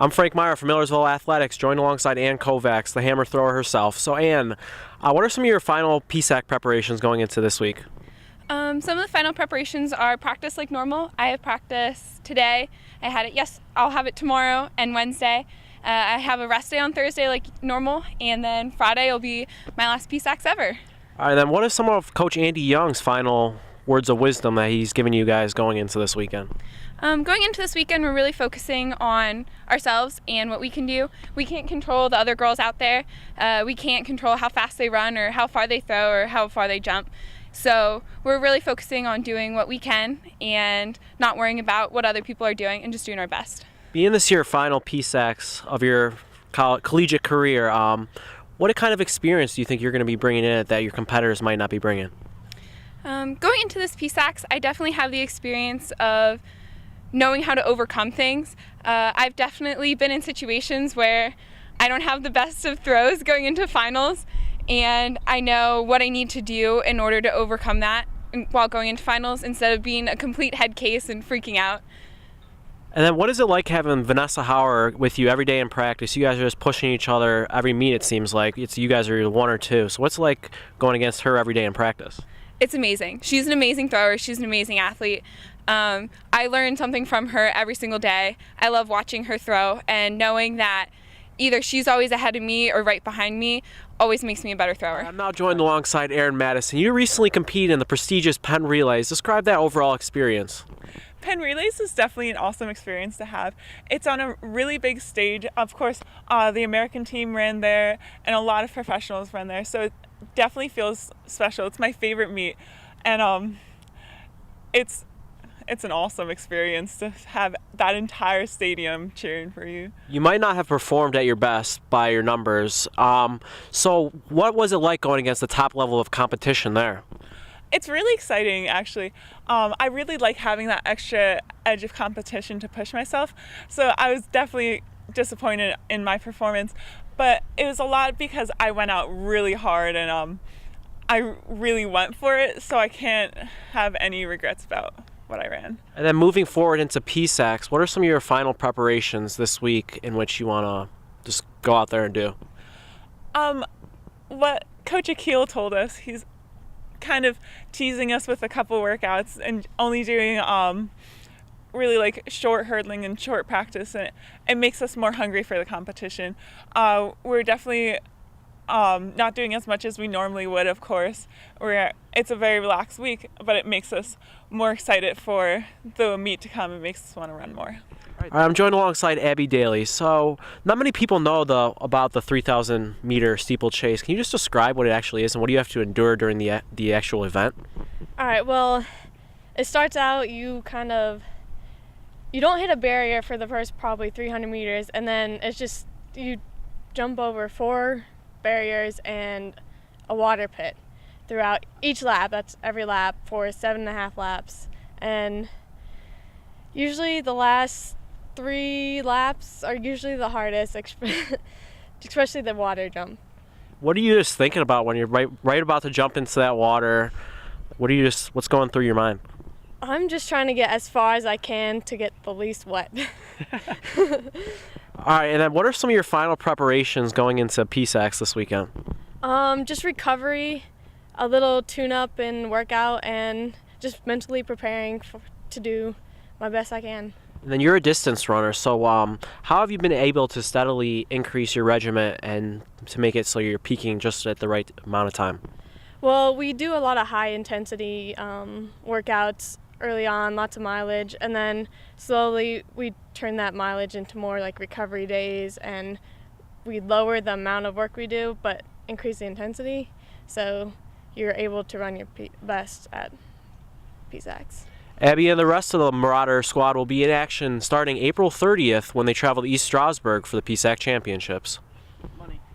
I'm Frank Meyer from Millersville Athletics, joined alongside Ann Kovacs, the hammer thrower herself. So Ann, what are some of your final PSAC preparations going into this week? Some of the final preparations are practice like normal. I have practice today. I had it, I'll have it tomorrow and Wednesday. I have a rest day on Thursday like normal, and then Friday will be my last PSACs ever. All right, then what are some of Coach Andy Young's final words of wisdom that he's giving you guys going into this weekend? Going into this weekend, we're really focusing on ourselves and what we can do. We can't control the other girls out there. We can't control how fast they run or how far they throw or how far they jump. So we're really focusing on doing what we can and not worrying about what other people are doing and just doing our best. Being this your final PSACs of your collegiate career, what kind of experience do you think you're going to be bringing in that your competitors might not be bringing? Going into this PSACs, I definitely have the experience of knowing how to overcome things. I've definitely been in situations where I don't have the best of throws going into finals, and I know what I need to do in order to overcome that while going into finals instead of being a complete head case and freaking out. And then what is it like having Vanessa Hauer with you every day in practice? You guys are just pushing each other every meet, it seems like. You guys are one or two. So what's it like going against her every day in practice? It's amazing. She's an amazing thrower. She's an amazing athlete. I learn something from her every single day. I love watching her throw, and knowing that either she's always ahead of me or right behind me always makes me a better thrower. I'm now joined alongside Erin Madison. You recently competed in the prestigious Penn Relays. Describe that overall experience. Penn Relays is definitely an awesome experience to have. It's on a really big stage. Of course, the American team ran there, and a lot of professionals ran there, so it definitely feels special. It's my favorite meet, and it's an awesome experience to have that entire stadium cheering for you. You might not have performed at your best by your numbers. So what was it like going against the top level of competition there? It's really exciting, actually. I really like having that extra edge of competition to push myself. So I was definitely disappointed in my performance, but it was a lot because I went out really hard and I really went for it. So I can't have any regrets about what I ran. And then moving forward into PSACs, what are some of your final preparations this week in which you want to just go out there and do? What Coach Akil told us, he's kind of teasing us with a couple workouts and only doing really like short hurdling and short practice, and it makes us more hungry for the competition. We're definitely not doing as much as we normally would, of course. It's a very relaxed week, but it makes us more excited for the meet to come. It makes us want to run more. All right, I'm joined alongside Abby Daly. So not many people know about the 3,000 meter steeplechase. Can you just describe what it actually is and what do you have to endure during the actual event? All right, well, it starts out you don't hit a barrier for the first probably 300 meters, and then it's just you jump over 4 barriers and a water pit throughout each lap. That's every lap for 7.5 laps, and usually the last 3 laps are usually the hardest, especially the water jump. What are you just thinking about when you're right about to jump into that water? What's going through your mind? I'm just trying to get as far as I can to get the least wet. All right, and then what are some of your final preparations going into PSACs this weekend? Just recovery, a little tune-up and workout, and just mentally preparing to do my best I can. And then you're a distance runner, so how have you been able to steadily increase your regimen and to make it so you're peaking just at the right amount of time? Well, we do a lot of high-intensity workouts early on, lots of mileage, and then slowly we turn that mileage into more like recovery days, and we lower the amount of work we do but increase the intensity, so you're able to run your best at PSACs. Abby and the rest of the Marauder squad will be in action starting April 30th when they travel to East Stroudsburg for the PSAC Championships.